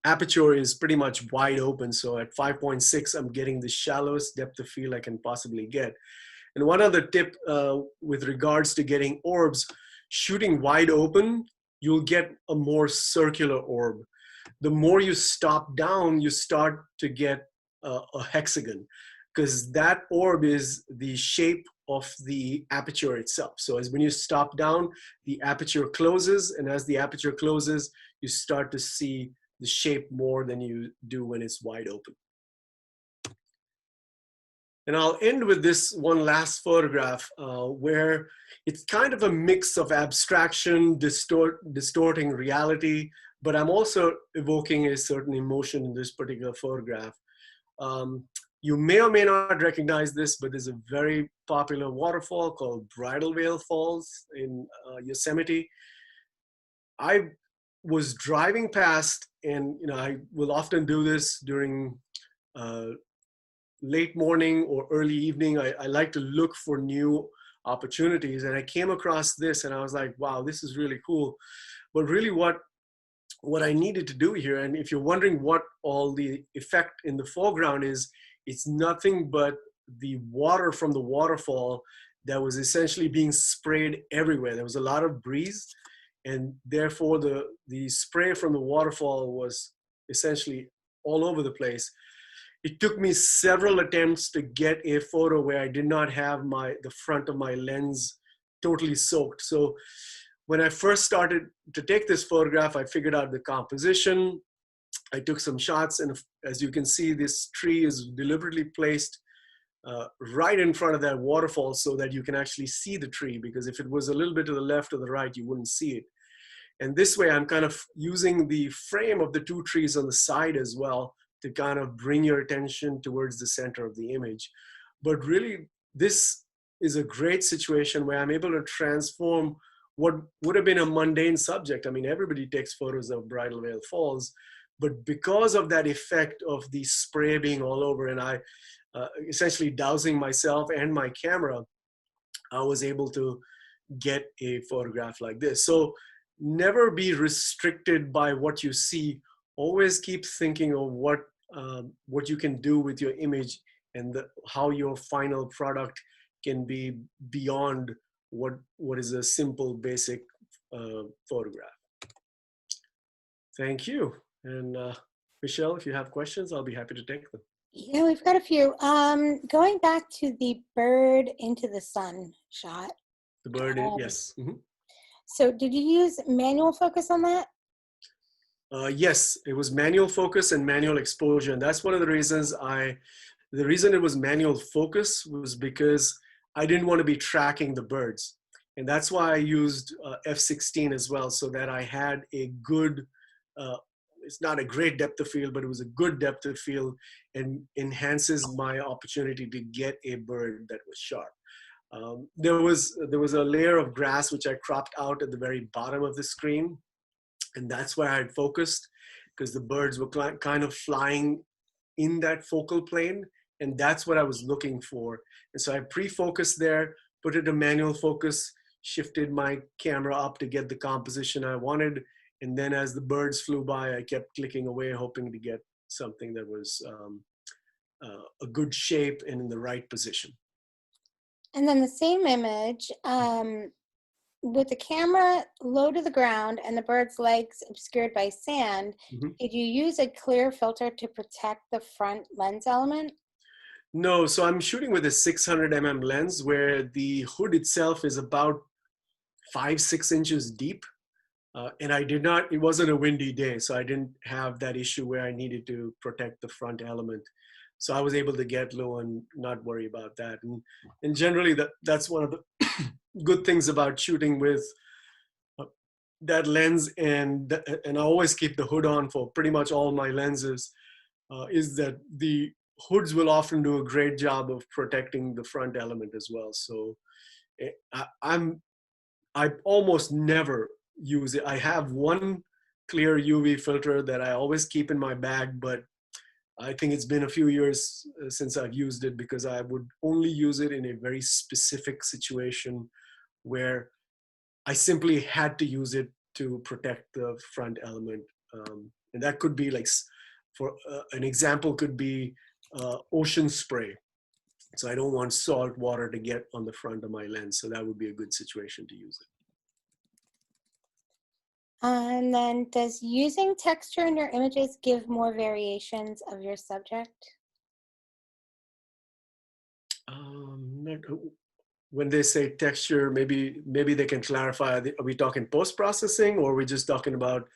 aperture is pretty much wide open. So at 5.6, I'm getting the shallowest depth of field I can possibly get. And one other tip with regards to getting orbs, shooting wide open, you'll get a more circular orb. The more you stop down, you start to get a hexagon, because that orb is the shape of the aperture itself. So as when you stop down, the aperture closes, and as the aperture closes, you start to see the shape more than you do when it's wide open. And I'll end with this one last photograph where it's kind of a mix of abstraction, distorting reality, but I'm also evoking a certain emotion in this particular photograph. You may or may not recognize this, but there's a very popular waterfall called Bridal Veil Falls in Yosemite. I was driving past, and I will often do this during late morning or early evening. I like to look for new opportunities, and I came across this, and I was like, wow, this is really cool. But really what I needed to do here, and if you're wondering what all the effect in the foreground is, it's nothing but the water from the waterfall that was essentially being sprayed everywhere. There was a lot of breeze, and therefore the spray from the waterfall was essentially all over the place. It took me several attempts to get a photo where I did not have the front of my lens totally soaked. So when I first started to take this photograph, I figured out the composition. I took some shots, and as you can see, this tree is deliberately placed right in front of that waterfall so that you can actually see the tree, because if it was a little bit to the left or the right, you wouldn't see it. And this way, I'm kind of using the frame of the two trees on the side as well to kind of bring your attention towards the center of the image. But really, this is a great situation where I'm able to transform what would have been a mundane subject. I mean, everybody takes photos of Bridal Veil Falls, but because of that effect of the spray being all over, and I essentially dousing myself and my camera, I was able to get a photograph like this. So never be restricted by what you see. Always keep thinking of what you can do with your image, and how your final product can be beyond what is a simple, basic photograph. Thank you. And Michelle, if you have questions, I'll be happy to take them. Yeah, we've got a few. Going back to the bird into the sun shot. The bird, yes. Mm-hmm. So did you use manual focus on that? Yes, it was manual focus and manual exposure. And that's one of the reasons the reason it was manual focus was because I didn't want to be tracking the birds. And that's why I used f/16 as well, so that I had a good, it's not a great depth of field, but it was a good depth of field, and enhances my opportunity to get a bird that was sharp. There was a layer of grass which I cropped out at the very bottom of the screen, and that's where I had focused, because the birds were kind of flying in that focal plane, and that's what I was looking for. And so I pre-focused there, put it to manual focus, shifted my camera up to get the composition I wanted, and then as the birds flew by, I kept clicking away, hoping to get something that was a good shape and in the right position. And then the same image, with the camera low to the ground and the bird's legs obscured by sand, Mm-hmm. did you use a clear filter to protect the front lens element? No, so I'm shooting with a 600 mm lens where the hood itself is about 5-6 inches deep. And it wasn't a windy day, so I didn't have that issue where I needed to protect the front element. So I was able to get low and not worry about that. And generally that's one of the good things about shooting with that lens, and I always keep the hood on for pretty much all my lenses, is that the hoods will often do a great job of protecting the front element as well. So I almost never use it. I have one clear UV filter that I always keep in my bag, but I think it's been a few years since I've used it, because I would only use it in a very specific situation where I simply had to use it to protect the front element. And that could be like, for an example could be ocean spray. So I don't want salt water to get on the front of my lens. So that would be a good situation to use it. And then, does using texture in your images give more variations of your subject? When they say texture, maybe they can clarify. Are we talking post-processing, or are we just talking about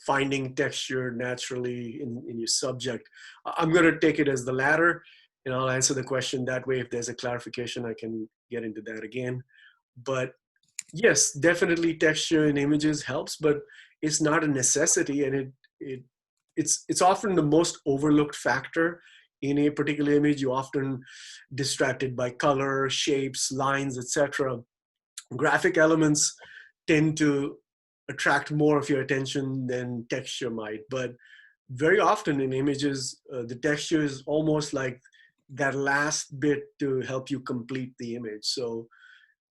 finding texture naturally in your subject? I'm going to take it as the latter, and I'll answer the question that way. If there's a clarification, I can get into that again. But yes, definitely texture in images helps, but it's not a necessity, and it's often the most overlooked factor in a particular image. You often distracted by color, shapes, lines, etc. Graphic elements tend to attract more of your attention than texture might, but very often in images, the texture is almost like that last bit to help you complete the image. So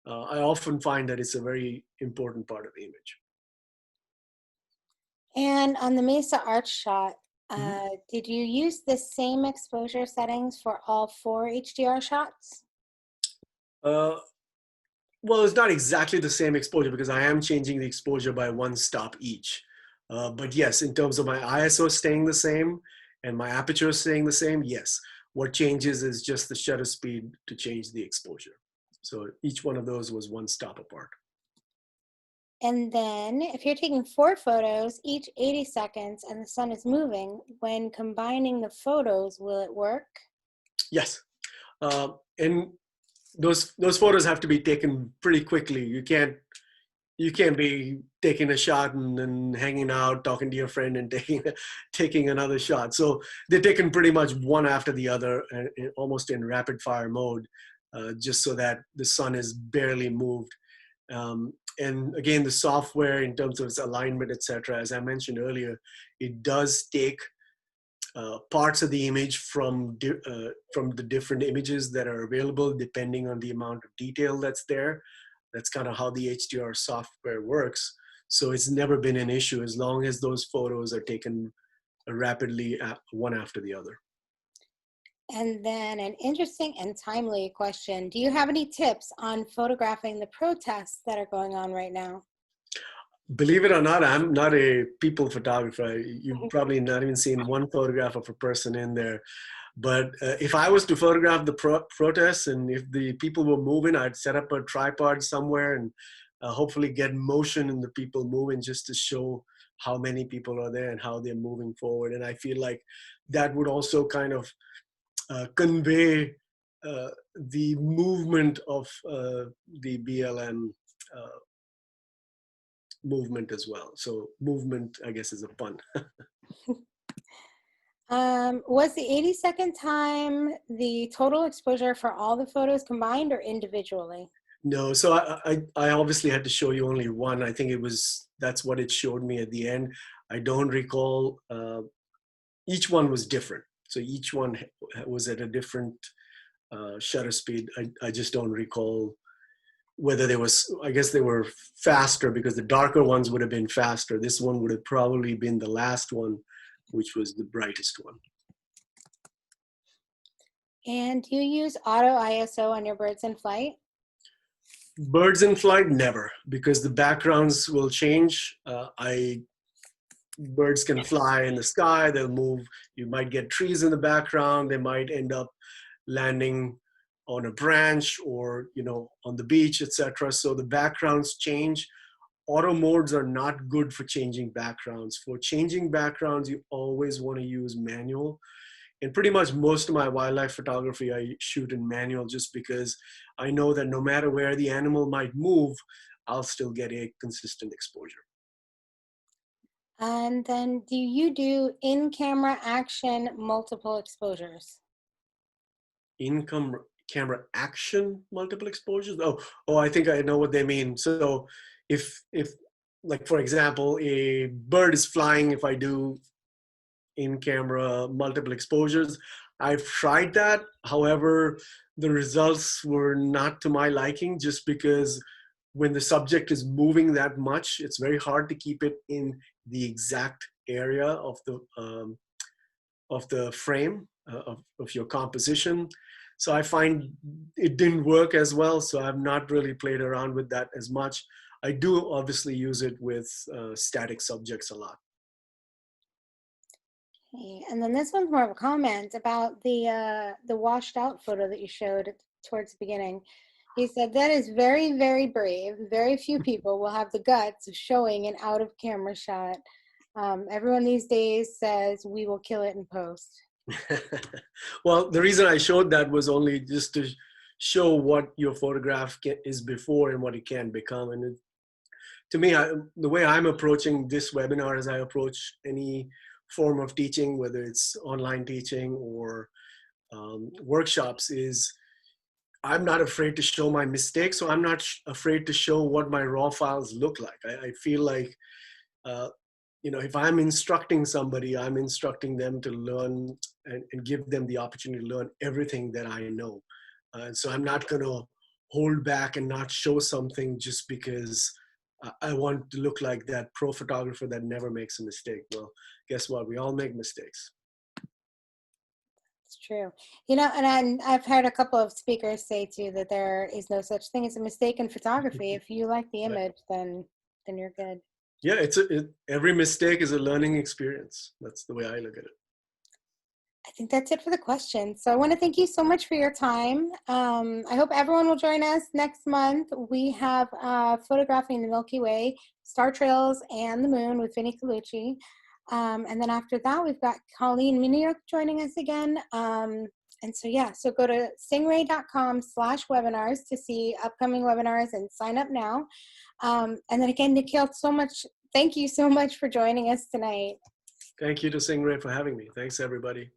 I often find that it's a very important part of the image. And on the Mesa Arch shot, Mhm. did you use the same exposure settings for all 4 HDR shots? Uh, well, it's not exactly the same exposure, because I am changing the exposure by one stop each. But yes, in terms of my ISO staying the same and my aperture staying the same, yes. What changes is just the shutter speed to change the exposure. So each one of those was one stop apart. And then, if you're taking 4 photos, each 80 seconds, and the sun is moving, when combining the photos, will it work? Yes. And those photos have to be taken pretty quickly. You can't be taking a shot and then hanging out, talking to your friend, and taking another shot. So they're taken pretty much one after the other, almost in rapid fire mode, just so that the sun is barely moved. And again, the software, in terms of its alignment, etc., as I mentioned earlier, it does take parts of the image from the different images that are available, depending on the amount of detail that's there. That's kind of how the HDR software works. So it's never been an issue as long as those photos are taken rapidly, one after the other. And then an interesting and timely question. Do you have any tips on photographing the protests that are going on right now? Believe it or not, I'm not a people photographer. You've probably not even seen one photograph of a person in there. But if I was to photograph the protests, and if the people were moving, I'd set up a tripod somewhere and hopefully get motion in the people moving, just to show how many people are there and how they're moving forward. And I feel like that would also kind of convey the movement of the BLM movement as well. So movement, I guess, is a pun. Was the 80-second time the total exposure for all the photos combined or individually? No, so I obviously had to show you only one. I think that's what it showed me at the end. I don't recall. Each one was different. So each one was at a different shutter speed. I just don't recall whether there was, I guess they were faster, because the darker ones would have been faster. This one would have probably been the last one, which was the brightest one. And do you use auto ISO on your birds in flight? Birds in flight, never, because the backgrounds will change. Birds can fly in the sky, they'll move. You might get trees in the background. They might end up landing on a branch, or on the beach, etc. So the backgrounds change. Auto modes are not good for changing backgrounds. For changing backgrounds, you always want to use manual. And pretty much most of my wildlife photography I shoot in manual, just because I know that no matter where the animal might move, I'll still get a consistent exposure. And then do you do in-camera action multiple exposures? Camera action multiple exposures? Oh, I think I know what they mean. So if like, for example, a bird is flying, if I do in camera multiple exposures, I've tried that. However, the results were not to my liking, just because when the subject is moving that much, it's very hard to keep it in the exact area of the frame of your composition. So I find it didn't work as well. So I've not really played around with that as much. I do obviously use it with static subjects a lot. Okay. And then this one's more of a comment about the washed out photo that you showed towards the beginning. He said, that is very, very brave. Very few people will have the guts of showing an out of camera shot. Everyone these days says we will kill it in post. Well, the reason I showed that was only just to show what your photograph is before and what it can become. And to me, the way I'm approaching this webinar as I approach any form of teaching, whether it's online teaching or workshops, is I'm not afraid to show my mistakes. So I'm not afraid to show what my raw files look like. I feel like, if I'm instructing somebody, I'm instructing them to learn and give them the opportunity to learn everything that I know. So I'm not going to hold back and not show something just because I want to look like that pro photographer that never makes a mistake. Well, guess what? We all make mistakes. It's true. And I've heard a couple of speakers say too that there is no such thing as a mistake in photography. If you like the image, then you're good. Yeah, every mistake is a learning experience. That's the way I look at it. I think that's it for the questions. So I want to thank you so much for your time. I hope everyone will join us next month. We have photographing the Milky Way, star trails, and the moon with Vinnie Colucci. And then after that, we've got Colleen Miniuk joining us again. So go to singray.com/webinars to see upcoming webinars and sign up now. And then again, Nikhil, thank you so much for joining us tonight. Thank you to Singh-Ray for having me. Thanks, everybody.